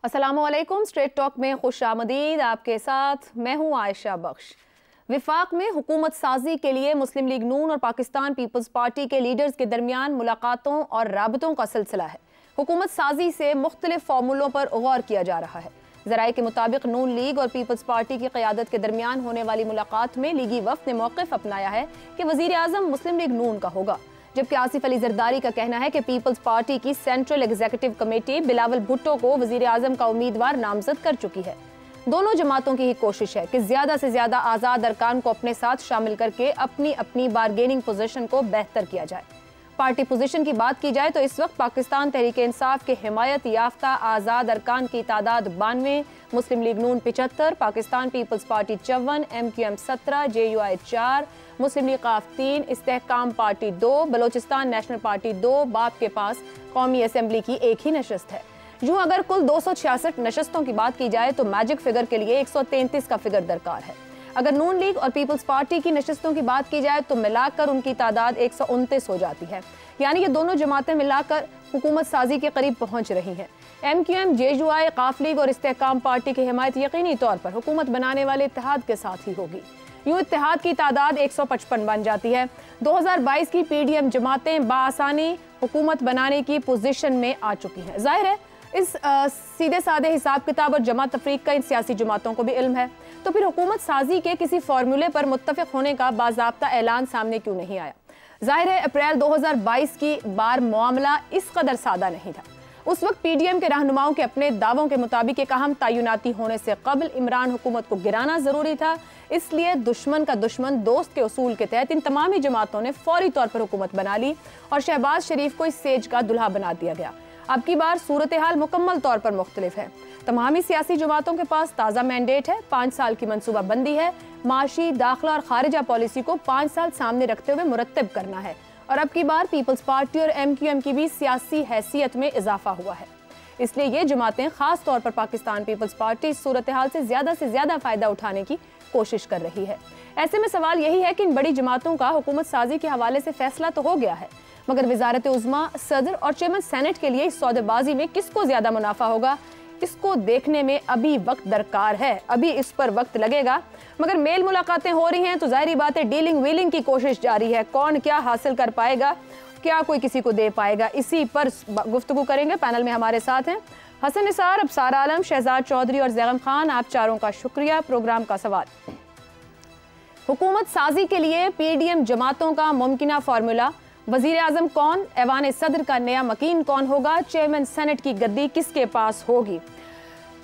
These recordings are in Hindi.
अस्सलामुअलैकुम। स्ट्रेट टॉक में खुश आमदीद। आपके साथ मैं हूँ आयशा बख्श। विफाक में हुकूमत साजी के लिए मुस्लिम लीग नून और पाकिस्तान पीपल्स पार्टी के लीडर्स के दरमियान मुलाकातों और राबतों का सिलसिला है। हुकूमत साजी से मुख्तलिफ फार्मूलों पर गौर किया जा रहा है। ज़राए के मुताबिक नून लीग और पीपल्स पार्टी की क़यादत के दरमियान होने वाली मुलाकात में लीगी वफ़द ने मौक़िफ़ अपनाया है कि वज़ीर आज़म मुस्लिम लीग नून का होगा, जबकि आसिफ अली जरदारी का कहना है कि पीपल्स पार्टी की central executive committee Bilawal Bhutto को वज़ीर आज़म का उम्मीदवार नामजद कर चुकी है। दोनों जमातों की ही कोशिश है कि ज़्यादा से ज़्यादा आज़ाद अरकान को अपने साथ शामिल करके अपनी अपनी बारगेनिंग पोजीशन को बेहतर किया जाए। पार्टी पोजीशन की बात की जाए तो इस वक्त पाकिस्तान तहरीक इंसाफ के हिमायत याफ्ता आज़ाद अरकान की तादाद 92, मुस्लिम लीग नून 75, पाकिस्तान पीपल्स पार्टी 54, MQM 17, JUI 4, मुस्लिम लीग काफ 3, इस्तेहकाम पार्टी 2, बलोचिस्तान नेशनल पार्टी 2, बाप के पास कौमी असम्बली की एक ही नशस्त है। यूँ अगर कुल 266 नशस्तों की बात की जाए तो मैजिक फिगर के लिए 133 का फिगर दरकार है। अगर नून लीग और पीपल्स पार्टी की नशस्तों की बात की जाए तो मिलाकर उनकी तादाद 129 हो जाती है, यानी ये दोनों जमातें मिलाकर हुकूमत साजी के करीब पहुंच रही हैं। MQM, JUI, काफ लीग और इस्तेहकाम पार्टी की हिमायत यकीनी तौर पर हुकूमत बनाने वाले इत्तेहाद के साथ ही होगी। यूँ इत्तेहाद की तादाद 155 बन जाती है। 2022 की PDM जमातें बाआसानी हुकूमत बनाने की पोजीशन में आ चुकी हैं। जाहिर है इस सीधे साधे हिसाब किताब और जमा तफरीक का इन सियासी जमातों को भी इल्म है, तो फिर हुकूमत साजी के किसी फार्मूले पर मुत्तफिक होने का बाज़ाब्ता ऐलान सामने क्यों नहीं आया। जाहिर है अप्रैल 2022 की बार मामला इस कदर सादा नहीं था। उस वक्त PDM के रहनुमाओं के अपने दावों के मुताबिक एक अहम तयनाती होने से कबल इमरान हुकूमत को गिराना ज़रूरी था, इसलिए दुश्मन का दुश्मन दोस्त के उसूल के तहत इन तमामी जमातों ने फौरी तौर पर हुकूमत बना ली और शहबाज शरीफ को इस सेज का दुल्हा बना दिया गया। अब की बार सूरत हाल मुकम्मल तौर पर मुख्तलिफ है। तमामी सियासी जमातों के पास ताज़ा मैंडेट है, 5 साल की मनसूबा बंदी है, माशी, दाखिला और खारिजा पॉलिसी को 5 साल सामने रखते हुए मुरत्तब करना है। और अब की बार पीपल्स पार्टी और MQM की भी सियासी हैसियत में इजाफा हुआ है, इसलिए ये जमातें खास तौर पर पाकिस्तान पीपल्स पार्टी इस सूरत हाल से ज़्यादा फ़ायदा उठाने की कोशिश कर रही है। ऐसे में सवाल यही है कि इन बड़ी जमातों का हुकूमत साजी के हवाले से फैसला तो हो गया है, मगर वजारत उज़्मा, सदर और चेयरमैन सेनेट के लिए इस सौदेबाजी में किसको ज़्यादा मुनाफा होगा, इसको देखने में अभी वक्त दरकार है। अभी इस पर वक्त लगेगा, मगर मेल मुलाकातें हो रही हैं तो जाहिर बात है डीलिंग व्हीलिंग की कोशिश जारी है। कौन क्या हासिल कर पाएगा, क्या कोई किसी को दे पाएगा, इसी पर गुफ्तगू करेंगे। पैनल में हमारे साथ हैं हसन निसार, अबसार आलम, शहजाद चौधरी और जैगम खान। आप चारों का शुक्रिया। प्रोग्राम का सवाल, हुकूमत साजी के लिए PDM जमातों का मुमकिना फार्मूला, वजीर आजम कौन, ऐवान सदर का नया मकीन कौन होगा, चेयरमैन सेनेट की गद्दी किसके पास होगी।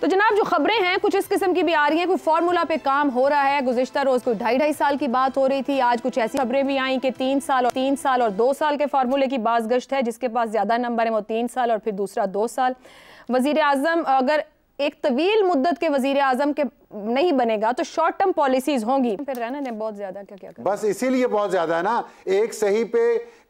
तो जनाब जो खबरें हैं कुछ इस किस्म की भी आ रही हैं, कोई फार्मूला पे काम हो रहा है। गुज़िश्ता रोज़ कोई 2.5 साल की बात हो रही थी, आज कुछ ऐसी खबरें भी आई कि 3 साल और 2 साल के फार्मूले की बाज़गश्त है। जिसके पास ज़्यादा नंबर है वो 3 साल और फिर दूसरा 2 साल। वजीर आजम अगर एक तवील मुद्दत के वजीर आजम के नहीं बनेगा तो शॉर्ट टर्म पॉलिसीज होंगी। फिर रहना ने बहुत ज्यादा क्या बस इसीलिए बहुत ज्यादा है ना, एक सही पे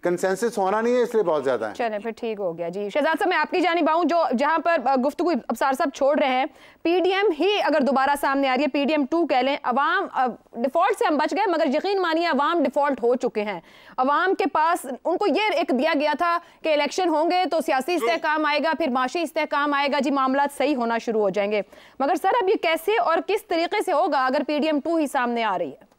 कंसेंसस होना नहीं है, इसलिए बहुत ज्यादा है। चले फिर ठीक हो गया जी। शहजाद साहब मैं आपकी जानिब आऊं, जो जहां पर गुफ्तगू अबसार साहब छोड़ रहे हैं, PDM ही अगर दोबारा सामने आ रही है, PDM 2 कह लें, अवाम डिफॉल्ट से हम बच गए, मगर यकीन मानिए अवाम डिफॉल्ट हो चुके हैं। अवाम के पास उनको ये एक दिया गया था कि इलेक्शन होंगे तो सियासी इस्तेहकाम आएगा, फिर माशी इस्तेहकाम आएगा, जी मामला सही होना शुरू हो जाएंगे। मगर सर अब ये कैसे और किस तरीके से होगा अगर PDM 2 ही सामने आ रही है।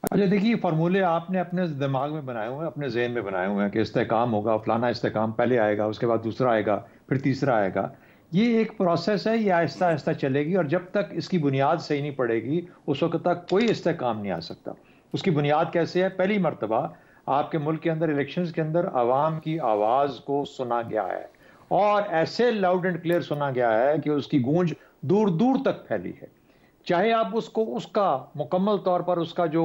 अच्छा देखिए, फार्मूले आपने अपने दिमाग में बनाए हुए हैं, अपने जहन में बनाए हुए हैं कि इस्तेहकाम होगा, फलाना इस्तेहकाम पहले आएगा, उसके बाद दूसरा आएगा, फिर तीसरा आएगा। ये एक प्रोसेस है, ये आहिस्ता आहिस्ता चलेगी और जब तक इसकी बुनियाद सही नहीं पड़ेगी उस वक्त तक कोई इस्तेहकाम नहीं आ सकता। उसकी बुनियाद कैसे है? पहली मरतबा आपके मुल्क के अंदर इलेक्शंस के अंदर आवाम की आवाज़ को सुना गया है और ऐसे लाउड एंड क्लियर सुना गया है कि उसकी गूंज दूर दूर तक फैली है। चाहे आप उसको उसका मुकम्मल तौर पर उसका जो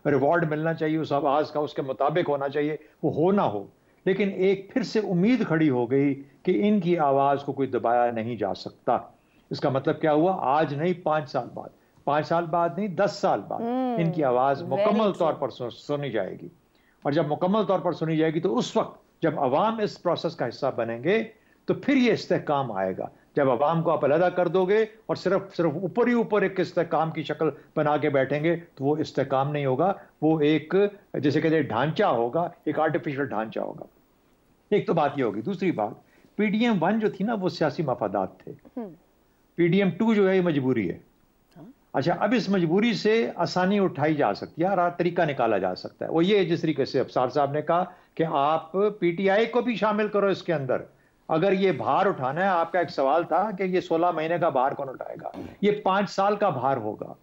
रिवॉर्ड मिलना चाहिए उस आवाज़ का उसके मुताबिक होना चाहिए, वो हो ना हो, लेकिन एक फिर से उम्मीद खड़ी हो गई कि इनकी आवाज़ को कोई दबाया नहीं जा सकता। इसका मतलब क्या हुआ? आज नहीं 5 साल बाद, 5 साल बाद नहीं 10 साल बाद इनकी आवाज़ मुकम्मल तौर पर सुनी जाएगी। और जब मुकम्मल तौर पर सुनी जाएगी तो उस वक्त जब अवाम इस प्रोसेस का हिस्सा बनेंगे तो फिर ये इस्तेहकाम आएगा। जब अवाम को आप अलहदा कर दोगे और सिर्फ ऊपर ही ऊपर एक इस्तेहकाम की शक्ल बना के बैठेंगे तो वो इस्तेहकाम नहीं होगा, वो एक जैसे कहते हैं ढांचा होगा, एक आर्टिफिशियल ढांचा होगा। एक तो बात ये होगी। दूसरी बात, PDM 1 जो थी ना वो सियासी मफादात थे, PDM2 जो है ये मजबूरी है। अच्छा, अब इस मजबूरी से आसानी उठाई जा सकती है और तरीका निकाला जा सकता है। वो ये जिस तरीके से अफसार साहब ने कहा कि आप PTI को भी शामिल करो इसके अंदर। अगर ये भार उठाना है, आपका एक सवाल था कि ये 16 महीने का भार कौन उठाएगा, ये 5 साल का भार होगा।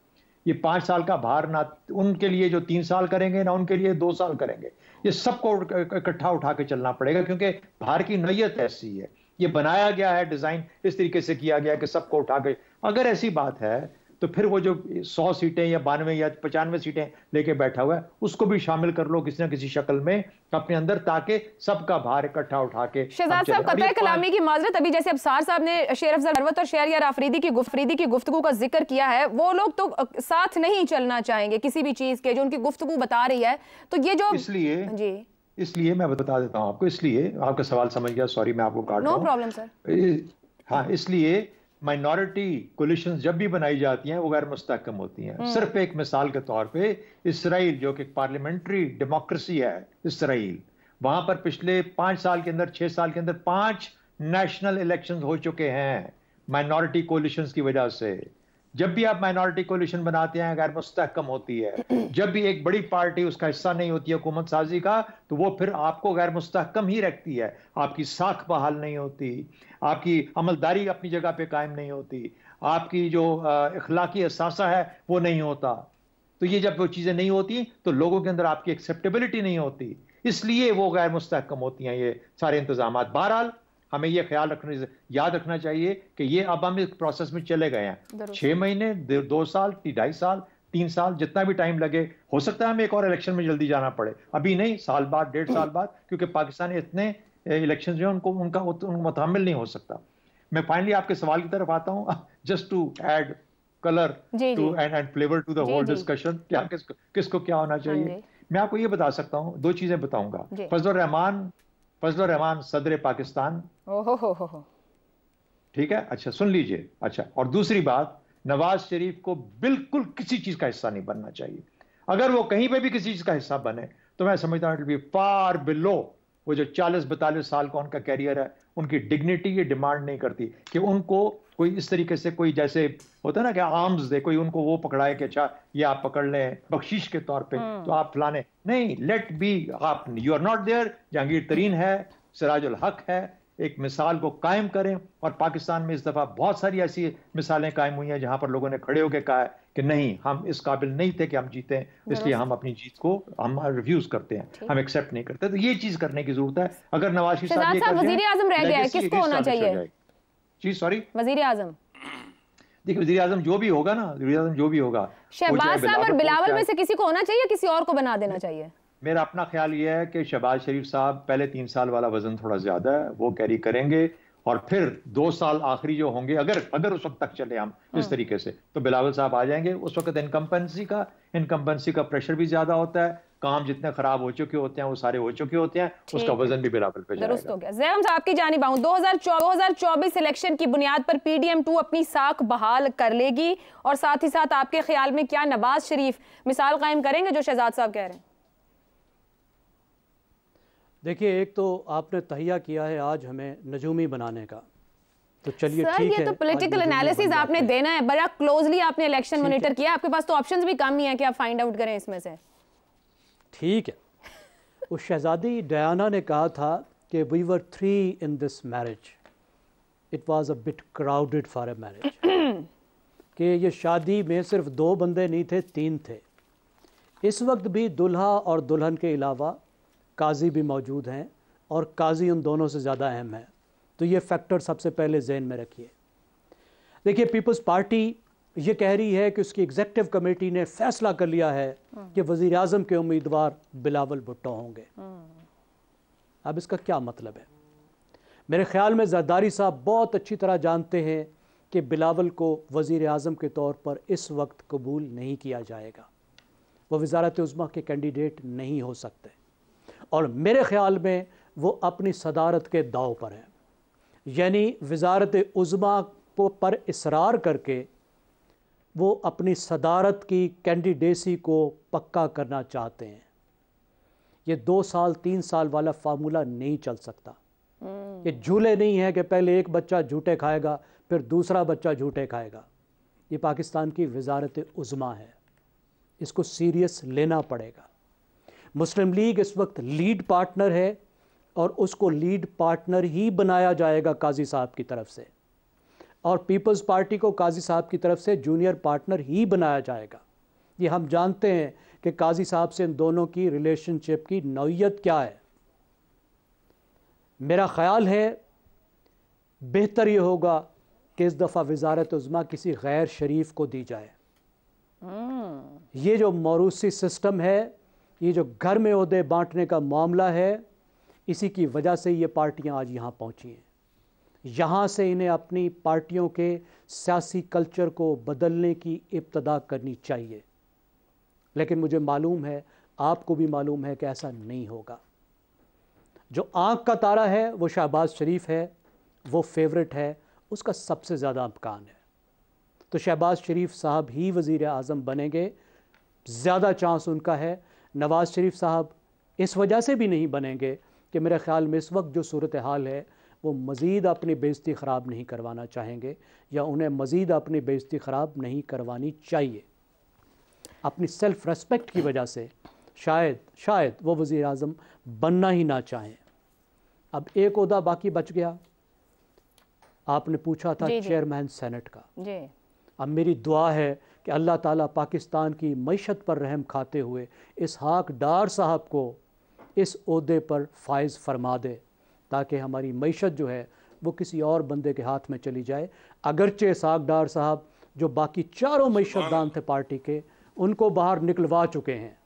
ये 5 साल का भार ना उनके लिए जो 3 साल करेंगे, ना उनके लिए 2 साल करेंगे। ये सबको इकट्ठा उठा के चलना पड़ेगा, क्योंकि भार की नौयत ऐसी है। ये बनाया गया है, डिजाइन इस तरीके से किया गया कि सबको उठा के। अगर ऐसी बात है तो फिर वो जो 100 सीटें या 92 या 95 सीटें लेके बैठा हुआ है, उसको भी शामिल कर लो किसी ना किसी शक्ल में अपने अंदर, ताकि सबका भार इकट्ठा उठा के। शहजाद साहब, कतई कलामी की माजरत, अभी जैसे अफसार साहब ने शेर अफजल सरवत और शहरियार आफरीदी की गुफ्तगू का जिक्र किया है, वो लोग तो साथ नहीं चलना चाहेंगे किसी भी चीज के जो उनकी गुफ्तगू बता रही है। तो ये जो इसलिए मैं बता देता हूँ आपको, इसलिए आपका सवाल समझ गया, सॉरी मैं आपको काट रहा हूं। No problem sir. हाँ, इसलिए माइनॉरिटी कोलिशंस जब भी बनाई जाती हैं वो गैर मुस्तहकम होती हैं। सिर्फ एक मिसाल के तौर पे इसराइल, जो कि पार्लियामेंट्री डेमोक्रेसी है इसराइल, वहां पर पिछले 5 साल के अंदर, 6 साल के अंदर 5 नेशनल इलेक्शंस हो चुके हैं माइनॉरिटी कोलिशंस की वजह से। जब भी आप माइनॉरिटी कोलिशन बनाते हैं, गैर मुस्तहकम होती है। जब भी एक बड़ी पार्टी उसका हिस्सा नहीं होती है हुकूमत साजी का, तो वो फिर आपको गैर मुस्तहकम ही रखती है। आपकी साख बहाल नहीं होती, आपकी अमलदारी अपनी जगह पे कायम नहीं होती, आपकी जो इखलाकी असासा है वो नहीं होता। तो ये जब वो चीज़ें नहीं होती तो लोगों के अंदर आपकी एक्सेप्टेबिलिटी नहीं होती, इसलिए वो गैर मुस्तहकम होती हैं ये सारे इंतजाम। बहरहाल हमें ये ख्याल रखने, याद रखना चाहिए कि ये अब हम इस प्रोसेस में चले गए हैं। 6 महीने, 2 साल, 2.5 साल, 3 साल, जितना भी टाइम लगे। हो सकता है हमें एक और इलेक्शन में जल्दी जाना पड़े, अभी नहीं, साल बाद, 1.5 साल बाद, क्योंकि पाकिस्तान इतने इलेक्शन जो है उनको मुतहम्मिल नहीं हो सकता। मैं फाइनली आपके सवाल की तरफ आता हूँ, just to add colour to and flavour to the whole discussion, क्या किसको क्या होना चाहिए। मैं आपको ये बता सकता हूँ, 2 चीजें बताऊंगा। फजलुर रहमान सदर पाकिस्तान, ठीक है, अच्छा सुन लीजिए। अच्छा, और दूसरी बात, नवाज शरीफ को बिल्कुल किसी चीज का हिस्सा नहीं बनना चाहिए। अगर वो कहीं पे भी किसी चीज का हिस्सा बने तो मैं समझता हूं इट बी फार बिलो वो जो 40-42 साल का उनका कैरियर है। उनकी डिग्निटी ये डिमांड नहीं करती कि उनको कोई इस तरीके से, कोई जैसे होता है ना कि आर्म्स दे, कोई उनको वो पकड़ाए कि अच्छा ये आप पकड़ लें बख्शीश के तौर पे, तो आप फलाने नहीं। लेट बी, आप you are not there. Jahangir Tareen है, सिराजुल हक है, एक मिसाल को कायम करें। और पाकिस्तान में इस दफा बहुत सारी ऐसी मिसालें कायम हुई हैं जहां पर लोगों ने खड़े होकर कहा है कि नहीं, हम इस काबिल नहीं थे कि हम जीते, इसलिए हम अपनी जीत को हम रिफ्यूज करते हैं, हम एक्सेप्ट नहीं करते। तो ये चीज करने की जरूरत है। अगर नवाज शरीफ साहब वजीर आजम रह गया है, किसको होना चाहिए? जी सॉरी, वजीर आजम। देखिए, वजीर आजम जो भी होगा ना, वजीर आजम जो भी होगा, शहबाज साहब और बिलावल में से किसी को होना चाहिए, किसी और को बना देना चाहिए? मेरा अपना ख्याल ये है कि शहबाज शरीफ साहब पहले 3 साल वाला वजन थोड़ा ज्यादा है, वो कैरी करेंगे। और फिर 2 साल आखिरी जो होंगे, अगर उस वक्त तक चले हम इस तरीके से, तो बिलावल साहब आ जाएंगे। उस वक्त इनकम्बेंसी का प्रेशर भी ज्यादा होता है, काम जितने खराब हो चुके होते हैं वो सारे हो चुके होते हैं, उसका वजन भी बिलावल पे जाएगा। ज़ैम साहब की जानिब आऊं, 2024 इलेक्शन की बुनियाद पर PDM2 अपनी साख बहाल कर लेगी, और साथ ही साथ आपके ख्याल में क्या नवाज शरीफ मिसाल कायम करेंगे जो शहजाद साहब कह रहे हैं? देखिए, एक तो आपने तहिया किया है आज हमें नजूमी बनाने का, तो चलिए ठीक है। ये तो पॉलिटिकल एनालिसिस आपने देना है, बड़ा क्लोजली आपने इलेक्शन मॉनिटर किया, आपके पास तो ऑप्शंस भी कम ही हैं कि आप फाइंड आउट करें इसमें से। ठीक है। उस शहजादी डायना ने कहा था कि we were 3 in this marriage, it was a bit crowded for a marriage, कि ये शादी में सिर्फ 2 बंदे नहीं थे, 3 थे। इस वक्त भी दुल्हा और दुल्हन के अलावा काजी भी मौजूद हैं, और काजी उन दोनों से ज़्यादा अहम है। तो ये फैक्टर सबसे पहले जहन में रखिए। देखिए, पीपल्स पार्टी ये कह रही है कि उसकी एग्जीक्यूटिव कमेटी ने फैसला कर लिया है कि वज़ीर आज़म के उम्मीदवार बिलावल भुट्टो होंगे। अब इसका क्या मतलब है? मेरे ख्याल में जरदारी साहब बहुत अच्छी तरह जानते हैं कि बिलावल को वज़ीर आज़म के तौर पर इस वक्त कबूल नहीं किया जाएगा, वो वज़ारत उज़्मा के कैंडिडेट नहीं हो सकते, और मेरे ख्याल में वो अपनी सदारत के दाव पर है। यानी वज़ारत उज़्मा पर इसरार करके वो अपनी सदारत की कैंडिडेसी को पक्का करना चाहते हैं। ये 2 साल 3 साल वाला फार्मूला नहीं चल सकता। ये झूले नहीं है कि पहले एक बच्चा झूठे खाएगा फिर दूसरा बच्चा झूठे खाएगा। ये पाकिस्तान की वजारत उज़्मा है, इसको सीरियस लेना पड़ेगा। मुस्लिम लीग इस वक्त लीड पार्टनर है और उसको लीड पार्टनर ही बनाया जाएगा काजी साहब की तरफ से, और पीपल्स पार्टी को काजी साहब की तरफ से जूनियर पार्टनर ही बनाया जाएगा। ये हम जानते हैं कि काजी साहब से इन दोनों की रिलेशनशिप की नौइयत क्या है। मेरा ख्याल है बेहतर ये होगा कि इस दफ़ा वजारत उज़्मा किसी गैर शरीफ को दी जाए। ये जो मौरूसी सिस्टम है, ये जो घर में ओहदे बांटने का मामला है, इसी की वजह से ये पार्टियां आज यहाँ पहुँची हैं। यहाँ से इन्हें अपनी पार्टियों के सियासी कल्चर को बदलने की इब्तदा करनी चाहिए, लेकिन मुझे मालूम है, आपको भी मालूम है कि ऐसा नहीं होगा। जो आँख का तारा है वो शहबाज शरीफ है, वो फेवरेट है, उसका सबसे ज़्यादा इम्कान है। तो शहबाज शरीफ साहब ही वज़ीर आज़म बनेंगे, ज़्यादा चांस उनका है। नवाज़ शरीफ साहब इस वजह से भी नहीं बनेंगे कि मेरे ख़्याल में इस वक्त जो सूरत हाल है वो मज़ीद अपनी बेइज़्ज़ती ख़राब नहीं करवाना चाहेंगे, या उन्हें मज़ीद अपनी बेइज़्ज़ती ख़राब नहीं करवानी चाहिए। अपनी सेल्फ़ रेस्पेक्ट की वजह से शायद वो वज़ीर आज़म बनना ही ना चाहें। अब एक ओहदा बाकी बच गया, आपने पूछा था चेयरमैन सेनेट का। अब मेरी दुआ है कि अल्लाह ताला पाकिस्तान की मईशत पर रहम खाते हुए इसहाक डार साहब को इस ओहदे पर फायज़ फरमा दे, ताकि हमारी मईशत जो है वो किसी और बंदे के हाथ में चली जाए। अगरचे इसहाक डार साहब जो बाकी चारों मईशतदान थे पार्टी के, उनको बाहर निकलवा चुके हैं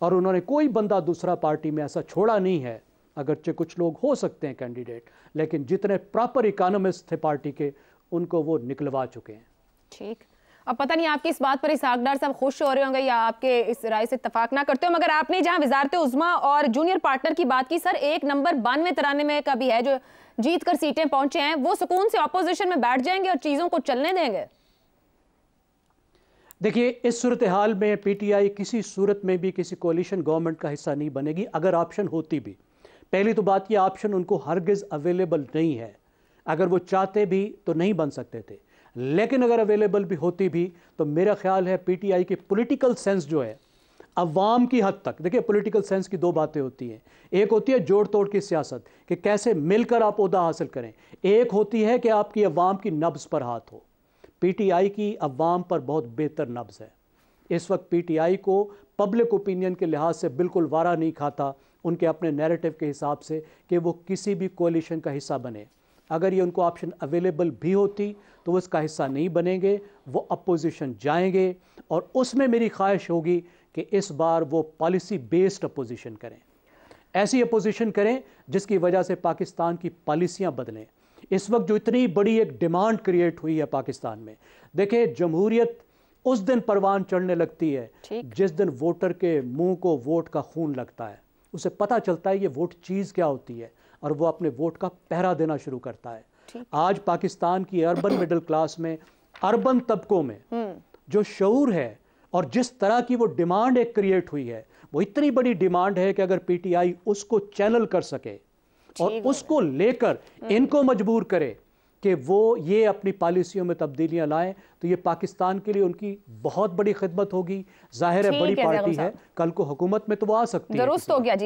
और उन्होंने कोई बंदा दूसरा पार्टी में ऐसा छोड़ा नहीं है। अगरचे कुछ लोग हो सकते हैं कैंडिडेट, लेकिन जितने प्रॉपर इकोनॉमिस्ट थे पार्टी के, उनको वो निकलवा चुके हैं। ठीक, अब पता नहीं आपकी इस बात पर इसहाक डार साहब खुश हो रहे होंगे या आपके इस राय से इत्तेफाक ना करते हो, मगर आपने जहां वजारत उज़्मा और जूनियर पार्टनर की बात की, सर एक नंबर 92-93 का भी है जो जीत कर सीटें पहुंचे हैं, वो सुकून से ऑपोजिशन में बैठ जाएंगे और चीजों को चलने देंगे? देखिए, इस सूरत हाल में पीटीआई किसी सूरत में भी किसी कोalition गवर्नमेंट का हिस्सा नहीं बनेगी, अगर ऑप्शन होती भी। पहली तो बात, ये ऑप्शन उनको हरगिज़ अवेलेबल नहीं है। अगर वो चाहते भी तो नहीं बन सकते थे, लेकिन अगर अवेलेबल भी होती भी तो मेरा ख्याल है पीटीआई की पॉलिटिकल सेंस जो है अवाम की हद तक, देखिए पॉलिटिकल सेंस की दो बातें होती हैं, एक होती है जोड़ तोड़ की सियासत कि कैसे मिलकर आप ओहदा हासिल करें, एक होती है कि आपकी अवाम की नब्ज़ पर हाथ हो। पीटीआई की अवाम पर बहुत बेहतर नब्ज़ है। इस वक्त पीटीआई को पब्लिक ओपिनियन के लिहाज से बिल्कुल वारा नहीं खाता, उनके अपने नैरेटिव के हिसाब से, कि वो किसी भी कोalition का हिस्सा बने। अगर ये उनको ऑप्शन अवेलेबल भी होती तो वो इसका हिस्सा नहीं बनेंगे, वो अपोजिशन जाएंगे, और उसमें मेरी ख्वाहिश होगी कि इस बार वो पॉलिसी बेस्ड अपोजिशन करें, ऐसी अपोजिशन करें जिसकी वजह से पाकिस्तान की पॉलिसियाँ बदलें। इस वक्त जो इतनी बड़ी एक डिमांड क्रिएट हुई है पाकिस्तान में, देखिए जमहूरियत उस दिन परवान चढ़ने लगती है जिस दिन वोटर के मुंह को वोट का खून लगता है, उसे पता चलता है ये वोट चीज़ क्या होती है, और वो अपने वोट का पहरा देना शुरू करता है। आज पाकिस्तान की अर्बन मिडिल क्लास में, अर्बन तबकों में जो शऊर है और जिस तरह की वो डिमांड एक क्रिएट हुई है, वो इतनी बड़ी डिमांड है कि अगर पीटीआई उसको चैनल कर सके और उसको लेकर इनको मजबूर करे कि वो ये अपनी पॉलिसियों में तब्दीलियां लाएं, तो ये पाकिस्तान के लिए उनकी बहुत बड़ी खिदमत होगी। जाहिर है बड़ी पार्टी है, कल को हुकूमत में तो वो आ सकती है। दुरुस्त हो गया जी।